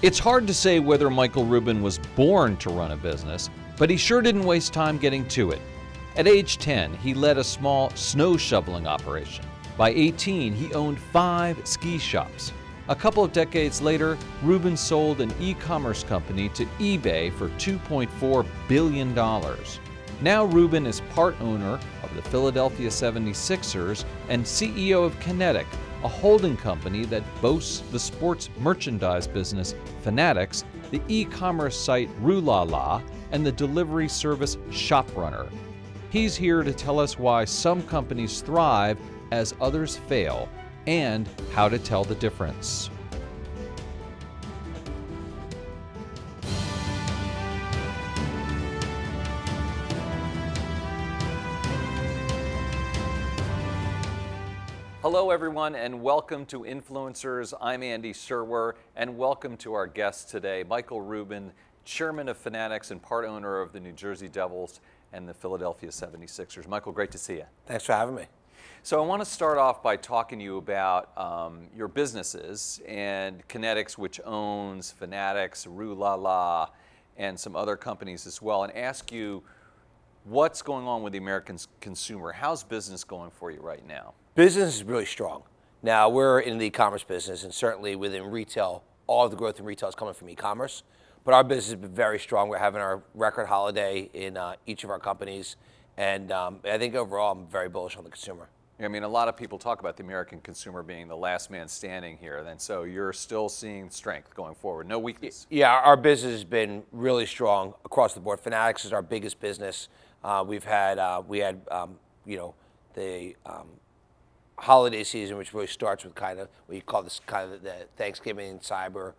It's hard to say whether Michael Rubin was born to run a business, but he sure didn't waste time getting to it. At age 10, he led a small snow shoveling operation. By 18, he owned 5 ski shops. A couple of decades later, Rubin sold an e-commerce company to eBay for $2.4 billion. Now Rubin is part owner of the Philadelphia 76ers and CEO of Fnatic, a holding company that boasts the sports merchandise business Fnatic, the e-commerce site Rulala, and the delivery service ShopRunner. He's here to tell us why some companies thrive as others fail, and how to tell the difference. Hello everyone, and welcome to Influencers. I'm Andy Serwer, and welcome to our guest today, Michael Rubin, chairman of Fnatic and part owner of the New Jersey Devils and the Philadelphia 76ers. Michael, great to see you. Thanks for having me. So I want to start off by talking to you about your businesses and Fnatic, which owns Fnatic, Rulala, and some other companies as well, and ask you what's going on with the American consumer. How's business going for you right now? Business is really strong. Now, we're in the e-commerce business, and certainly within retail, all of the growth in retail is coming from e-commerce. But our business has been very strong. We're having our record holiday in each of our companies, and I think overall I'm very bullish on the consumer. I mean, a lot of people talk about the American consumer being the last man standing here, and so you're still seeing strength going forward, no weakness. Yeah, our business has been really strong across the board. Fnatic is our biggest business. We had the holiday season, which really starts with kind of what you call this kind of the Thanksgiving and Cyber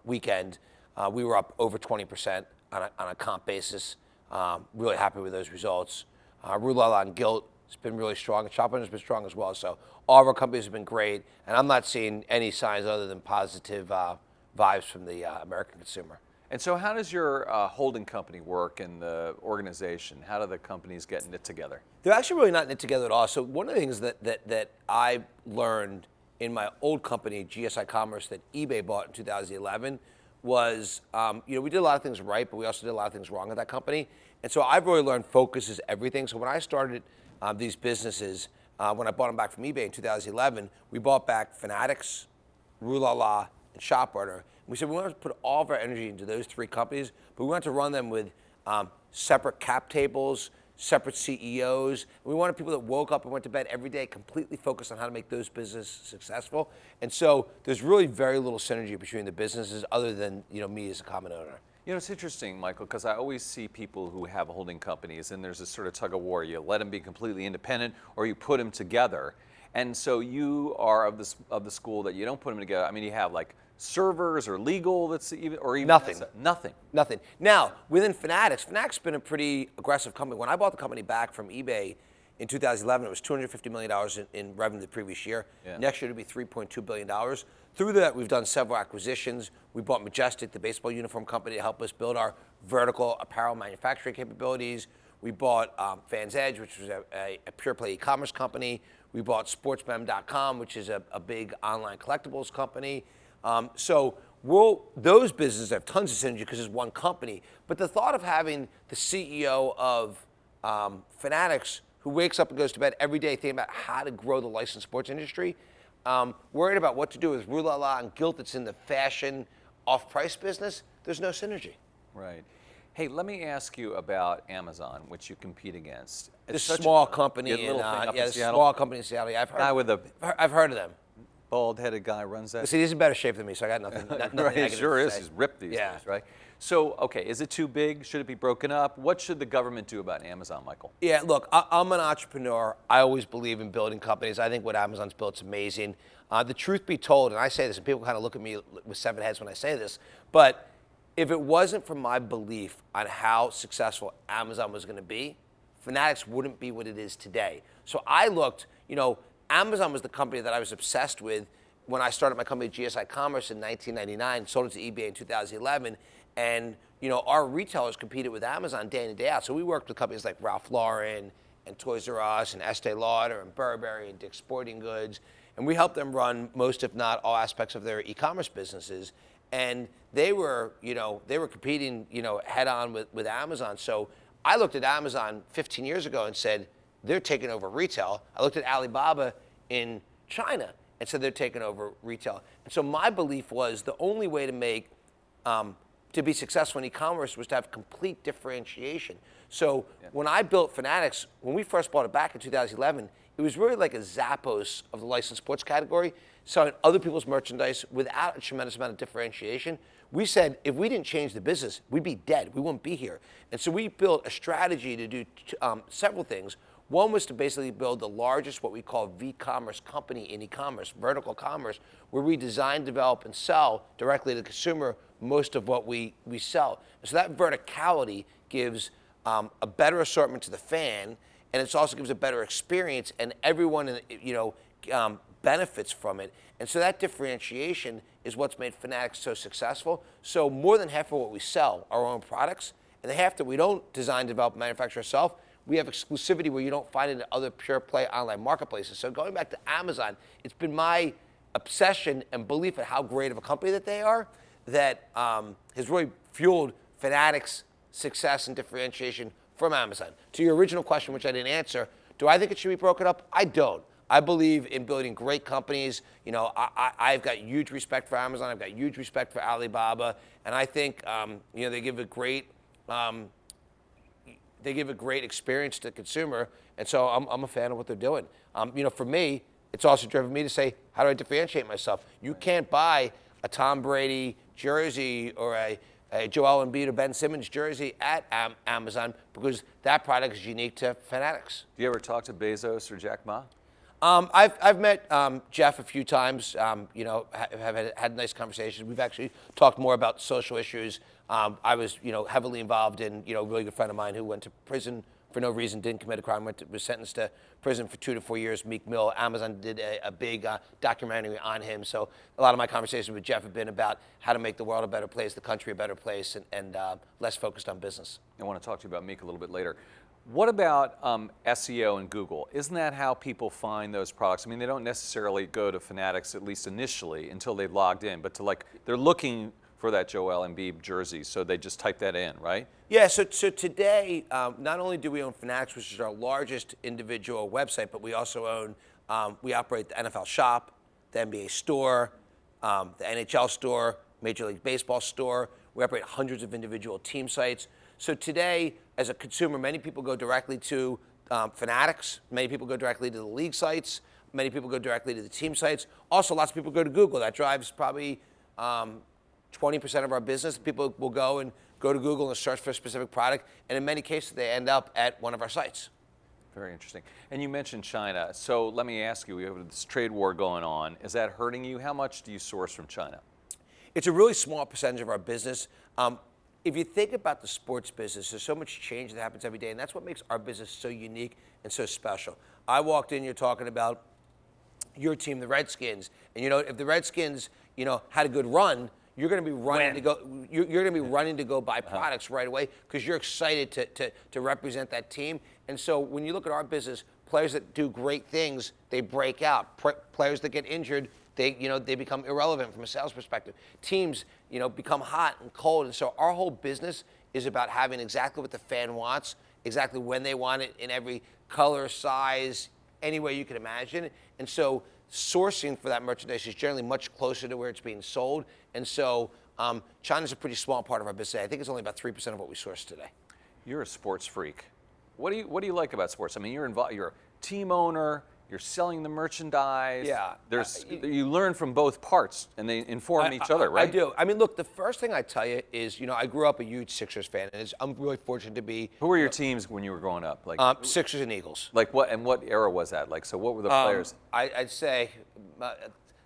weekend. We were up over 20% on a comp basis. Really happy with those results. Rulala and Gilt has been really strong, and ShopRunner has been strong as well. So all of our companies have been great, and I'm not seeing any signs other than positive vibes from the American consumer. And so how does your holding company work in the organization? How do the companies get knit together? They're actually really not knit together at all. So one of the things that I learned in my old company, GSI Commerce, that eBay bought in 2011 was, we did a lot of things right, but we also did a lot of things wrong at that company. And so I've really learned focus is everything. So when I started these businesses, when I bought them back from eBay in 2011, we bought back Fnatic, Rulala, and ShopRunner. We said we wanted to put all of our energy into those 3 companies, but we wanted to run them with separate cap tables, separate CEOs. We wanted people that woke up and went to bed every day completely focused on how to make those businesses successful. And so there's really very little synergy between the businesses other than me as a common owner. You know, it's interesting, Michael, because I always see people who have holding companies, and there's this sort of tug of war. You let them be completely independent, or you put them together. And so you are of the school that you don't put them together. I mean, you have like servers or legal even nothing. Nothing. Now, within Fnatic's been a pretty aggressive company. When I bought the company back from eBay in 2011, it was $250 million in revenue the previous year. Yeah. Next year it'll be $3.2 billion. Through that, we've done several acquisitions. We bought Majestic, the baseball uniform company, to help us build our vertical apparel manufacturing capabilities. We bought Fans Edge, which was a pure play e-commerce company. We bought sportsmem.com, which is a big online collectibles company. So those businesses have tons of synergy because it's one company. But the thought of having the CEO of Fnatic, who wakes up and goes to bed every day thinking about how to grow the licensed sports industry, worried about what to do with Rulala and Gilt that's in the fashion off-price business, there's no synergy. Right. Hey, let me ask you about Amazon, which you compete against. This small company in Seattle. Small company in Seattle. Yeah, I've heard of them. Bald-headed guy runs that. See, he's in better shape than me, so I got nothing. Right, he sure is. He's ripped these days, right? So, okay, is it too big? Should it be broken up? What should the government do about Amazon, Michael? Yeah, look, I'm an entrepreneur. I always believe in building companies. I think what Amazon's built is amazing. The truth be told, and I say this, and people kind of look at me with 7 heads when I say this, but if it wasn't for my belief on how successful Amazon was going to be, Fnatic wouldn't be what it is today. So I looked, Amazon was the company that I was obsessed with when I started my company, GSI Commerce, in 1999, sold it to eBay in 2011, and our retailers competed with Amazon day in and day out. So we worked with companies like Ralph Lauren and Toys R Us and Estee Lauder and Burberry and Dick's Sporting Goods, and we helped them run most, if not all, aspects of their e-commerce businesses. and they were competing, head on with Amazon. So I looked at Amazon 15 years ago and said, they're taking over retail. I looked at Alibaba in China and said they're taking over retail. And so my belief was the only way to be successful in e-commerce was to have complete differentiation. So when I built Fanatics, when we first bought it back in 2011, it was really like a Zappos of the licensed sports category, selling other people's merchandise without a tremendous amount of differentiation. We said if we didn't change the business, we'd be dead. We wouldn't be here. And so we built a strategy to do several things. One was to basically build the largest, what we call v-commerce company in e-commerce, vertical commerce, where we design, develop, and sell directly to the consumer most of what we sell. And so that verticality gives a better assortment to the fan, and it also gives a better experience, and everyone benefits from it. And so that differentiation is what's made Fanatics so successful. So more than half of what we sell are our own products, and the half that we don't design, develop, and manufacture ourselves, we have exclusivity where you don't find it in other pure play online marketplaces. So going back to Amazon, it's been my obsession and belief at how great of a company that they are that has really fueled Fanatics' success and differentiation from Amazon. To your original question, which I didn't answer, do I think it should be broken up? I don't. I believe in building great companies. I've got huge respect for Amazon. I've got huge respect for Alibaba, and I think they give a great experience to the consumer, and so I'm a fan of what they're doing. For me, it's also driven me to say, how do I differentiate myself? You can't buy a Tom Brady jersey or a Joel Embiid or Ben Simmons jersey at Amazon because that product is unique to Fanatics. Do you ever talk to Bezos or Jack Ma? I've met Jeff a few times. Have had nice conversations. We've actually talked more about social issues. I was heavily involved in a really good friend of mine who went to prison for no reason, didn't commit a crime, was sentenced to prison for 2 to 4 years. Meek Mill, Amazon did a big documentary on him. So a lot of my conversations with Jeff have been about how to make the world a better place, the country a better place, and less focused on business. I want to talk to you about Meek a little bit later. What about SEO and Google? Isn't that how people find those products? I mean, they don't necessarily go to Fanatics, at least initially, until they've logged in, but they're looking for that Joel Embiid jersey, so they just type that in, right? Yeah, so today, not only do we own Fanatics, which is our largest individual website, but we also we operate the NFL Shop, the NBA Store, the NHL Store, Major League Baseball Store. We operate hundreds of individual team sites. So today, as a consumer, many people go directly to Fanatics. Many people go directly to the league sites. Many people go directly to the team sites. Also, lots of people go to Google. That drives probably 20% of our business. People will go to Google and search for a specific product, and in many cases, they end up at one of our sites. Very interesting. And you mentioned China. So let me ask you, we have this trade war going on. Is that hurting you? How much do you source from China? It's a really small percentage of our business. If you think about the sports business, there's so much change that happens every day, and that's what makes our business so unique and so special. I walked in, you're talking about your team, the Redskins, and if the Redskins, had a good run, you're going to be running to go. You're going to be running to go buy products right away because you're excited to represent that team. And so when you look at our business, players that do great things, they break out. Players that get injured, they become irrelevant from a sales perspective. Teams, become hot and cold. And so our whole business is about having exactly what the fan wants, exactly when they want it, in every color, size, any way you can imagine. And so sourcing for that merchandise is generally much closer to where it's being sold. And so China's a pretty small part of our business. I think it's only about 3% of what we source today. You're a sports freak. What do you like about sports? I mean, you're involved. You're a team owner. You're selling the merchandise. Yeah. You learn from both parts, and they inform each other, right? I do. I mean, look, the first thing I tell you is, I grew up a huge Sixers fan, and I'm really fortunate to be. Who were your teams when you were growing up? Like Sixers and Eagles. Like what? And what era was that? Like, so what were the players? I'd say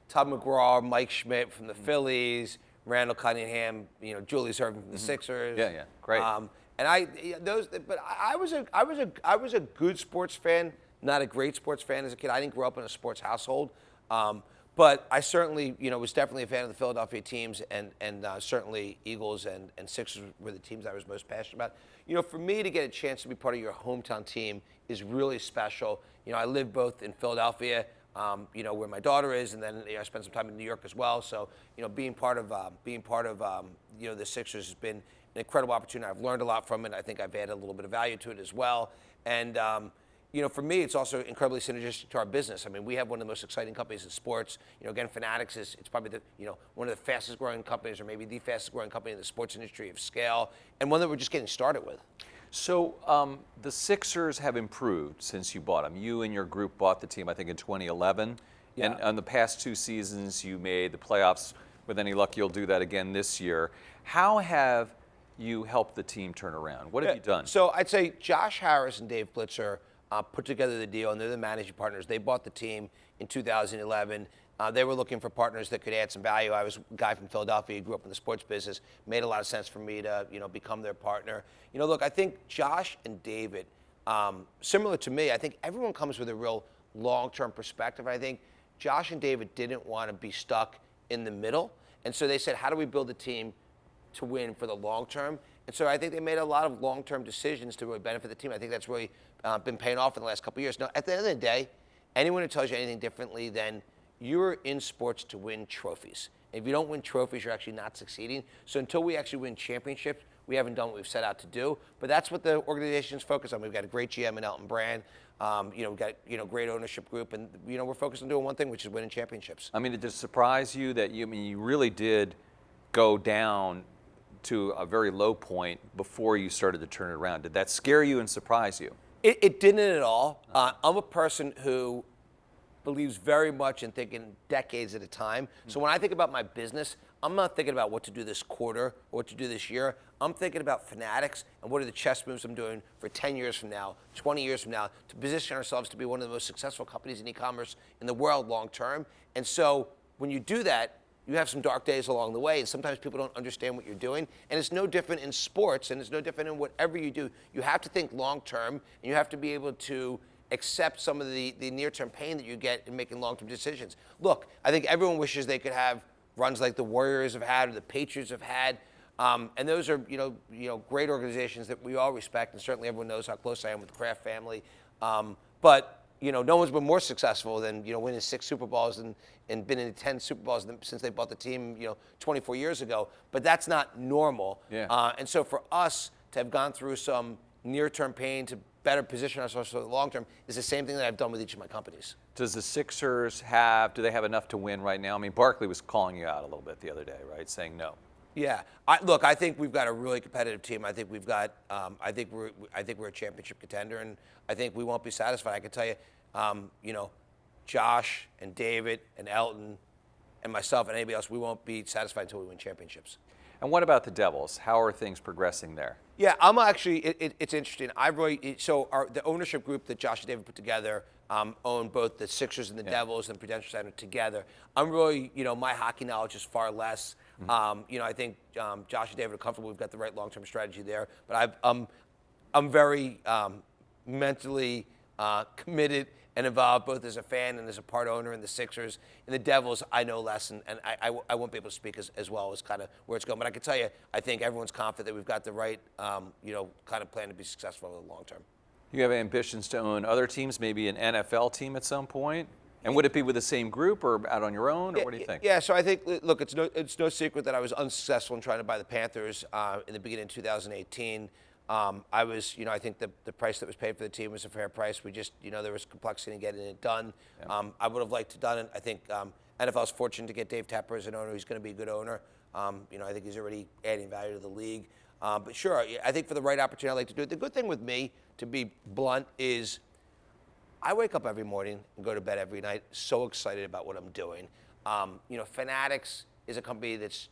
Todd McGraw, Mike Schmidt from the Phillies, Randall Cunningham, Julius Erving from the Sixers. Yeah, great. But I was a good sports fan, not a great sports fan as a kid. I didn't grow up in a sports household, but I certainly, was definitely a fan of the Philadelphia teams, and certainly Eagles and Sixers were the teams I was most passionate about. For me to get a chance to be part of your hometown team is really special. I lived both in Philadelphia where my daughter is, and then I spent some time in New York as well. So, being part of the Sixers has been an incredible opportunity. I've learned a lot from it. I think I've added a little bit of value to it as well. And for me, it's also incredibly synergistic to our business. I mean, we have one of the most exciting companies in sports. Again, Fanatics it's probably one of the fastest growing companies, or maybe the fastest growing company in the sports industry of scale, and one that we're just getting started with. So the Sixers have improved since you bought them. You and your group bought the team, I think, in 2011. Yeah. And on the past 2 seasons, you made the playoffs. With any luck, you'll do that again this year. How have you helped the team turn around? What have you done? So I'd say Josh Harris and Dave Blitzer put together the deal, and they're the managing partners. They bought the team in 2011. They were looking for partners that could add some value. I was a guy from Philadelphia, grew up in the sports business. Made a lot of sense for me to, become their partner. Look, I think Josh and David, similar to me, I think everyone comes with a real long-term perspective. I think Josh and David didn't want to be stuck in the middle, and so they said, how do we build a team to win for the long term? And so I think they made a lot of long-term decisions to really benefit the team. I think that's really been paying off in the last couple of years. Now, at the end of the day, anyone who tells you anything differently, then you're in sports to win trophies. If you don't win trophies, you're actually not succeeding. So until we actually win championships, we haven't done what we've set out to do. But that's what the organization's focused on. We've got a great GM in Elton Brand. We've got great ownership group, and we're focused on doing one thing, which is winning championships. I mean, did it surprise you that you really did go down to a very low point before you started to turn it around? Did that scare you and surprise you? It didn't at all. I'm a person who believes very much in thinking decades at a time. So when I think about my business, I'm not thinking about what to do this quarter or what to do this year. I'm thinking about Fanatics and what are the chess moves I'm doing for 10 years from now, 20 years from now, to position ourselves to be one of the most successful companies in e-commerce in the world long term. And so when you do that, you have some dark days along the way, and sometimes people don't understand what you're doing. And it's no different in sports, and it's no different in whatever you do. You have to think long term, and you have to be able to accept some of the near-term pain that you get in making long-term decisions. Look, I think everyone wishes they could have runs like the Warriors have had or the Patriots have had, and those are great organizations that we all respect, and certainly everyone knows how close I am with the Kraft family. But no one's been more successful than winning 6 Super Bowls and been in 10 Super Bowls since they bought the team 24 years ago. But that's not normal. Yeah. And so for us to have gone through some near-term pain to better position ourselves for the long term is the same thing that I've done with each of my companies. Does the Sixers do they have enough to win right now? I mean, Barkley was calling you out a little bit the other day, right? Saying no. Yeah, look, I think we've got a really competitive team. I think we've got, I think we're a championship contender, and I think we won't be satisfied. I can tell you, Josh and David and Elton and myself and anybody else, we won't be satisfied until we win championships. And what about the Devils? How are things progressing there? Yeah, I'm actually, it's interesting. The ownership group that Josh and David put together own both the Sixers and the Devils and Prudential Center together. I'm really, my hockey knowledge is far less. I think Josh and David are comfortable. We've got the right long-term strategy there. But I'm very mentally committed and involved both as a fan and as a part owner in the Sixers. In the Devils, I know less, and I won't be able to speak as well as kind of where it's going. But I can tell you, I think everyone's confident that we've got the right, kind of plan to be successful over the long term. You have ambitions to own other teams, maybe an NFL team at some point? And would it be with the same group or out on your own, or what do you think? Yeah, so I think, look, it's no secret that I was unsuccessful in trying to buy the Panthers in the beginning of 2018. I think the price that was paid for the team was a fair price. We just, there was complexity in getting it done. Yeah. I would have liked to done it. I think NFL's fortunate to get Dave Tepper as an owner. He's going to be a good owner. I think he's already adding value to the league. But sure, I think for the right opportunity, I'd like to do it. The good thing with me, to be blunt, is I wake up every morning and go to bed every night so excited about what I'm doing. Fanatics is a company that's,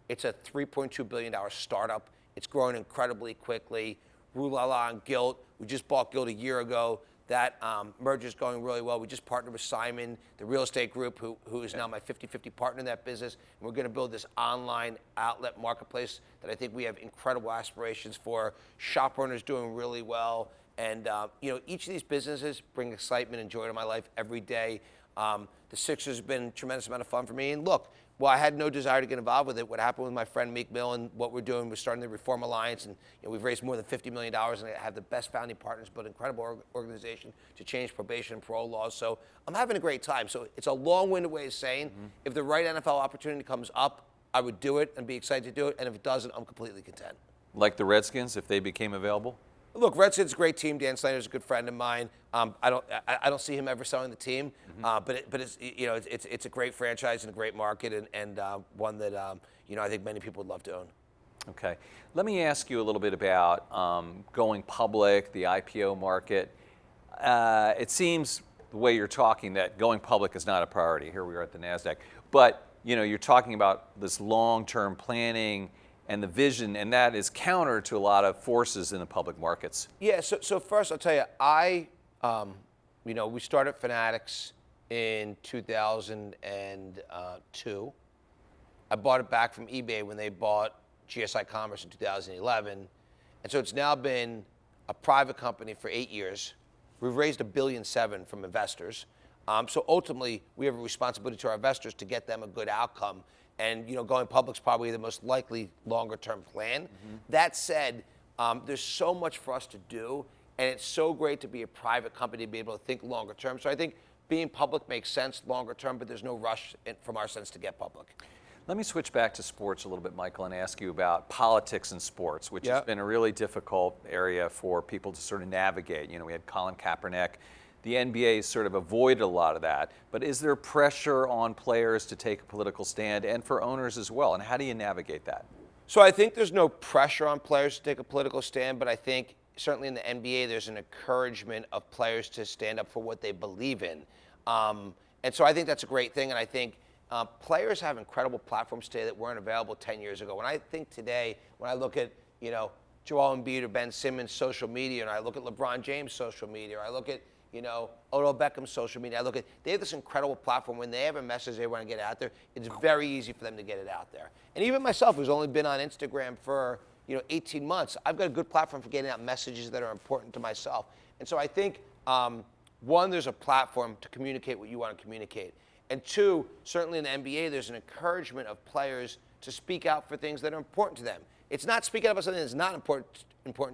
it's a $3.2 billion startup. It's growing incredibly quickly. Rue La La and Gilt, we just bought Gilt a year ago. That merger's going really well. We just partnered with Simon, the real estate group, who is now my 50-50 partner in that business. And we're going to build this online outlet marketplace that I think we have incredible aspirations for. Shop owners doing really well. And, each of these businesses bring excitement and joy to my life every day. The Sixers have been a tremendous amount of fun for me. And look, Well, I had no desire to get involved with it. What happened with my friend Meek Mill and what we're doing, we're starting the Reform Alliance, and we've raised more than $50 million, and I have the best founding partners, but incredible organization to change probation and parole laws. So I'm having a great time. So it's a long-winded way of saying, if the right NFL opportunity comes up, I would do it and be excited to do it, and if it doesn't, I'm completely content. Like the Redskins, if they became available? Look, Redskins is a great team. Dan Snyder's a good friend of mine. I don't see him ever selling the team, but it's a great franchise and a great market, and one that I think many people would love to own. Okay, let me ask you a little bit about going public, the IPO market. It seems the way you're talking that going public is not a priority. Here we are at the NASDAQ, but you're talking about this long-term planning and the vision, and that is counter to a lot of forces in the public markets. Yeah, so first I'll tell you, we started Fanatics in 2002. I bought it back from eBay when they bought GSI Commerce in 2011. And so it's now been a private company for 8 years. We've raised $1.7 billion from investors. So ultimately, we have a responsibility to our investors to get them a good outcome. And going public is probably the most likely longer-term plan. That said, there's so much for us to do, and it's so great to be a private company to be able to think longer term. So I think being public makes sense longer term, but there's no rush from our sense to get public. Let me switch back to sports a little bit, Michael, and ask you about politics in sports, which has been a really difficult area for people to sort of navigate. We had Colin Kaepernick. The NBA sort of avoided a lot of that, but is there pressure on players to take a political stand and for owners as well, and how do you navigate that? So I think there's no pressure on players to take a political stand, but I think certainly in the NBA there's an encouragement of players to stand up for what they believe in. And so I think that's a great thing, and I think players have incredible platforms today that weren't available 10 years ago. When I think today, when I look at Joel Embiid or Ben Simmons' social media, and I look at LeBron James' social media, or I look at Odell Beckham's social media. They have this incredible platform. When they have a message they want to get out there, it's very easy for them to get it out there. And even myself, who's only been on Instagram for 18 months, I've got a good platform for getting out messages that are important to myself. And so I think, one, there's a platform to communicate what you want to communicate. And two, certainly in the NBA, there's an encouragement of players to speak out for things that are important to them. It's not speaking out about something that's not important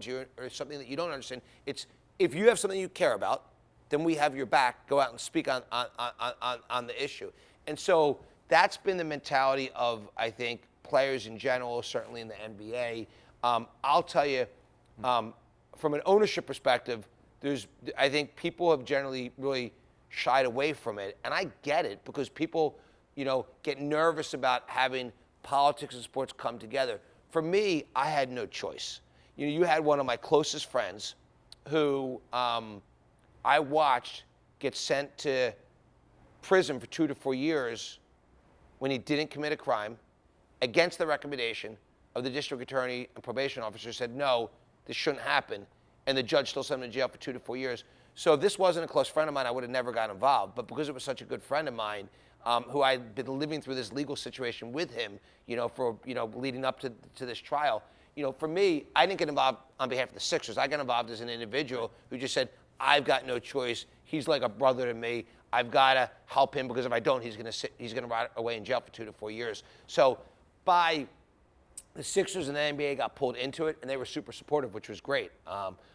to you or something that you don't understand. It's if you have something you care about, then we have your back. Go out and speak on the issue. And so that's been the mentality of, I think, players in general, certainly in the NBA. I'll tell you, from an ownership perspective, I think people have generally really shied away from it. And I get it, because people, get nervous about having politics and sports come together. For me, I had no choice. You had one of my closest friends who I watched get sent to prison for 2 to 4 years when he didn't commit a crime, against the recommendation of the district attorney and probation officer, said, no, this shouldn't happen. And the judge still sent him to jail for 2 to 4 years. So if this wasn't a close friend of mine, I would have never got involved. But because it was such a good friend of mine, who I'd been living through this legal situation with him, for leading up to this trial, for me, I didn't get involved on behalf of the Sixers. I got involved as an individual who just said, I've got no choice. He's like a brother to me. I've got to help him, because if I don't, he's going to rot away in jail for 2 to 4 years. So the Sixers and the NBA got pulled into it, and they were super supportive, which was great.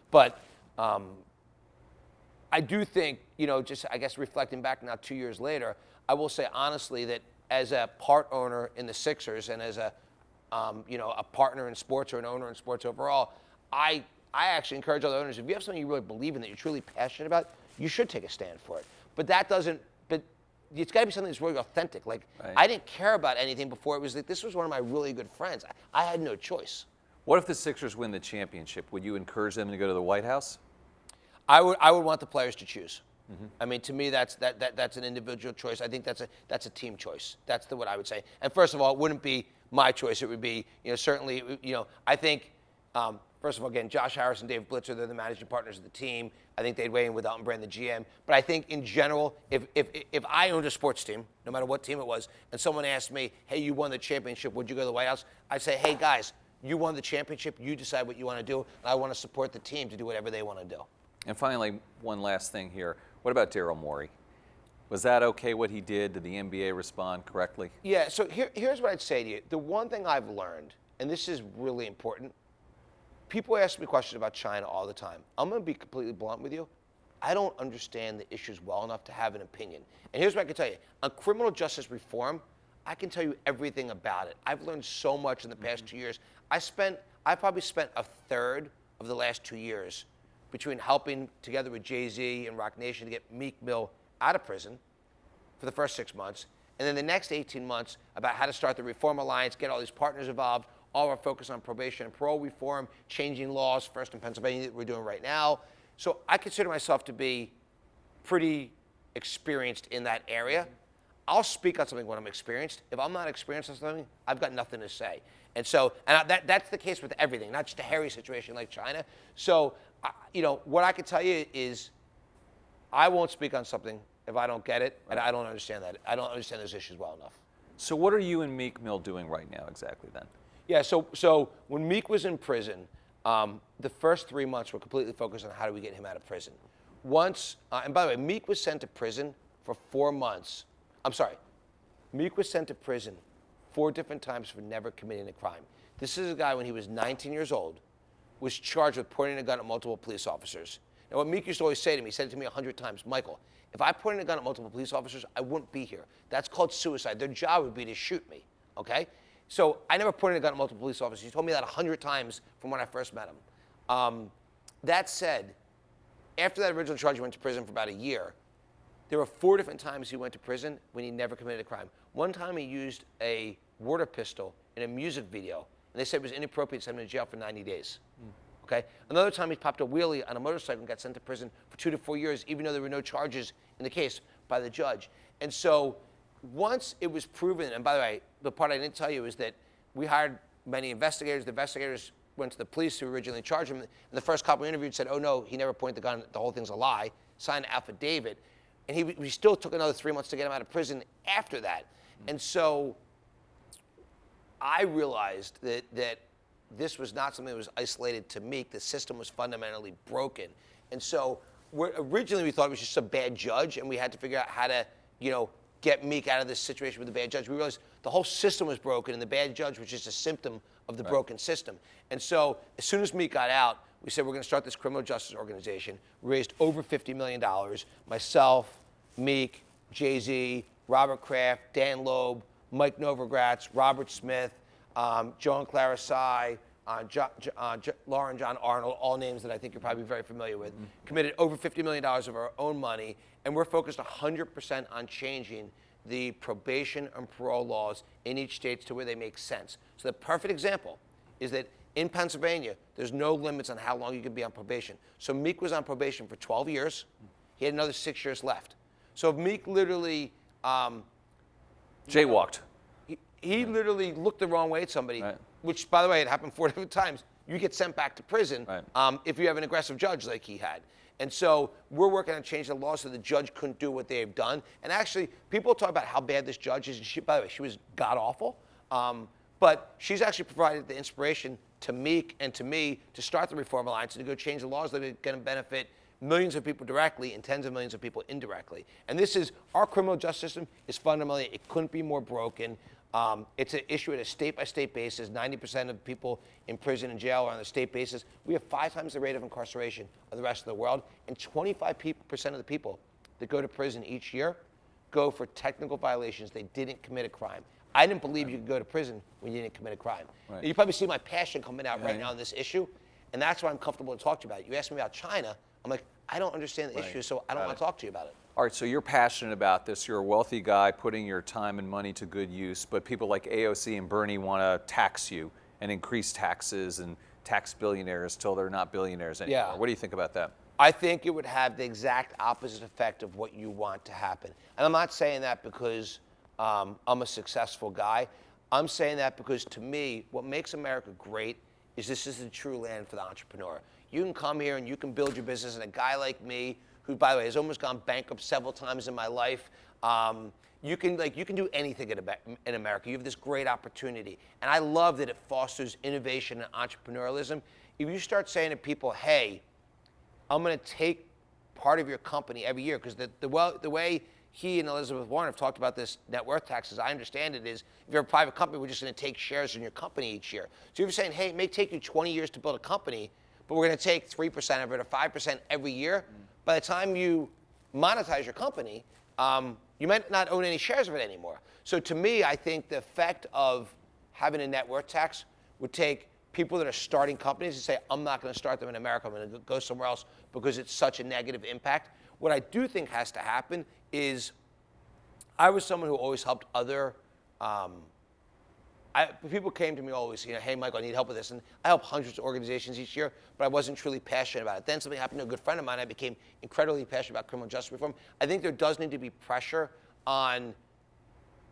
But I do think, just I guess reflecting back now 2 years later, I will say honestly that as a part owner in the Sixers and as a partner in sports or an owner in sports overall, I actually encourage other owners, if you have something you really believe in that you're truly passionate about, you should take a stand for it. But it's got to be something that's really authentic. Right. I didn't care about anything before. It was like, this was one of my really good friends. I had no choice. What if the Sixers win the championship? Would you encourage them to go to the White House? I would want the players to choose. I mean, to me, that's an individual choice. I think that's a team choice. That's what I would say. And first of all, it wouldn't be my choice. It would be, certainly, I think, first of all, again, Josh Harris and Dave Blitzer, they're the managing partners of the team. I think they'd weigh in with Elton Brand, the GM. But I think in general, if I owned a sports team, no matter what team it was, and someone asked me, hey, you won the championship, would you go to the White House? I'd say, hey, guys, you won the championship. You decide what you want to do. And I want to support the team to do whatever they want to do. And finally, one last thing here. What about Daryl Morey? Was that okay what he did? Did the NBA respond correctly? Yeah, so here's what I'd say to you. The one thing I've learned, and this is really important, people ask me questions about China all the time. I'm going to be completely blunt with you. I don't understand the issues well enough to have an opinion. And here's what I can tell you. On criminal justice reform, I can tell you everything about it. I've learned so much in the past 2 years. I probably spent a third of the last 2 years between helping together with Jay-Z and Rock Nation to get Meek Mill out of prison for the first 6 months, and then the next 18 months about how to start the Reform Alliance, get all these partners involved, all our focus on probation and parole reform, changing laws, first in Pennsylvania that we're doing right now. So I consider myself to be pretty experienced in that area. I'll speak on something when I'm experienced. If I'm not experienced on something, I've got nothing to say. And so, that's the case with everything, not just a hairy situation like China. So, what I can tell you is I won't speak on something if I don't get it, and I don't understand that. I don't understand those issues well enough. So what are you and Meek Mill doing right now exactly then? Yeah, so when Meek was in prison, the first 3 months were completely focused on how do we get him out of prison. Once, and by the way, Meek was sent to prison for 4 months. I'm sorry, Meek was sent to prison 4 different times for never committing a crime. This is a guy when he was 19 years old, was charged with pointing a gun at multiple police officers. Now what Meek used to always say to me, he said it to me 100 times, Michael, if I pointed a gun at multiple police officers, I wouldn't be here. That's called suicide. Their job would be to shoot me, okay? So I never pointed a gun at multiple police officers. He told me that 100 times from when I first met him. That said, after that original charge, he went to prison for about a year. There were 4 different times he went to prison when he never committed a crime. One time he used a water pistol in a music video, and they said it was inappropriate to send him to jail for 90 days. Okay? Another time he popped a wheelie on a motorcycle and got sent to prison for 2 to 4 years, even though there were no charges in the case by the judge. And so once it was proven, and by the way, the part I didn't tell you is that we hired many investigators. The investigators went to the police who originally charged him, and the first cop we interviewed said, oh no, he never pointed the gun, the whole thing's a lie, signed an affidavit. And we still took another 3 months to get him out of prison after that. And so I realized that this was not something that was isolated to Meek. The system was fundamentally broken. And so originally we thought it was just a bad judge, and we had to figure out how to, get Meek out of this situation with the bad judge. We realized the whole system was broken, and the bad judge was just a symptom of the broken system. And so as soon as Meek got out, we said we're going to start this criminal justice organization. We raised over $50 million. Myself, Meek, Jay-Z, Robert Kraft, Dan Loeb, Mike Novogratz, Robert Smith, Joan Clara Sy, Lauren John Arnold, all names that I think you're probably very familiar with, committed over $50 million of our own money, and we're focused 100% on changing the probation and parole laws in each state to where they make sense. So the perfect example is that in Pennsylvania, there's no limits on how long you can be on probation. So Meek was on probation for 12 years. He had another 6 years left. So if Meek literally jaywalked. He literally looked the wrong way at somebody, which, by the way, it happened 4 different times. You get sent back to prison if you have an aggressive judge like he had. And so we're working on changing the law so the judge couldn't do what they have done. And actually, people talk about how bad this judge is. And by the way, she was god-awful. But she's actually provided the inspiration to Meek and to me to start the Reform Alliance and to go change the laws that are going to benefit millions of people directly and tens of millions of people indirectly. And our criminal justice system is fundamentally, it couldn't be more broken. It's an issue at a state-by-state basis. 90% of people in prison and jail are on a state basis. We have 5 times the rate of incarceration of the rest of the world, and 25% of the people that go to prison each year go for technical violations. They didn't commit a crime. I didn't believe you could go to prison when you didn't commit a crime. You probably see my passion coming out right now on this issue, and that's why I'm comfortable to talk to you about it. You asked me about China. I'm like, I don't understand the issue, so I don't want to talk to you about it. All right, so you're passionate about this. You're a wealthy guy putting your time and money to good use, but people like AOC and Bernie want to tax you and increase taxes and tax billionaires till they're not billionaires anymore. Yeah. What do you think about that? I think it would have the exact opposite effect of what you want to happen. And I'm not saying that because I'm a successful guy. I'm saying that because, to me, what makes America great is this is the true land for the entrepreneur. You can come here and you can build your business, and a guy like me, who, by the way, has almost gone bankrupt several times in my life, you can do anything in America. You have this great opportunity. And I love that it fosters innovation and entrepreneurialism. If you start saying to people, hey, I'm going to take part of your company every year, because the way he and Elizabeth Warren have talked about this net worth tax. As I understand it, is if you're a private company, we're just going to take shares in your company each year. So you're saying, hey, it may take you 20 years to build a company, but we're going to take 3% of it or 5% every year. By the time you monetize your company, you might not own any shares of it anymore. So to me, I think the effect of having a net worth tax would take people that are starting companies and say, I'm not going to start them in America, I'm going to go somewhere else because it's such a negative impact. What I do think has to happen is, I was someone who always helped other, people came to me always, hey, Michael, I need help with this. And I help hundreds of organizations each year, but I wasn't truly passionate about it. Then something happened to a good friend of mine. I became incredibly passionate about criminal justice reform. I think there does need to be pressure on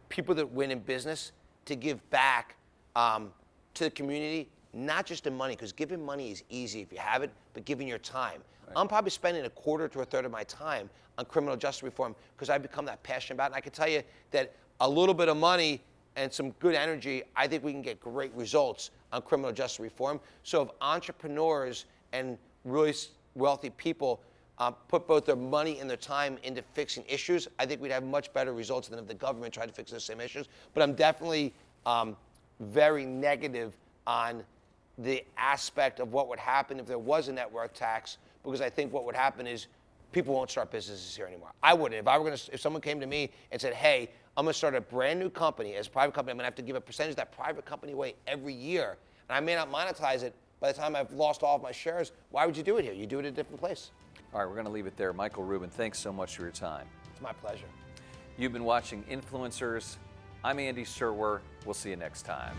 people that win in business to give back to the community, not just in money, because giving money is easy if you have it, but giving your time. Right. I'm probably spending a quarter to a third of my time on criminal justice reform because I've become that passionate about it. And I can tell you that a little bit of money and some good energy, I think we can get great results on criminal justice reform. So if entrepreneurs and really wealthy people put both their money and their time into fixing issues, I think we'd have much better results than if the government tried to fix the same issues. But I'm definitely very negative on the aspect of what would happen if there was a net worth tax, because I think what would happen is people won't start businesses here anymore. I wouldn't. If someone came to me and said, hey, I'm going to start a brand new company, as a private company, I'm going to have to give a percentage of that private company away every year, and I may not monetize it by the time I've lost all of my shares, why would you do it here? You do it at a different place. All right, we're going to leave it there. Michael Rubin, thanks so much for your time. It's my pleasure. You've been watching Influencers. I'm Andy Serwer. We'll see you next time.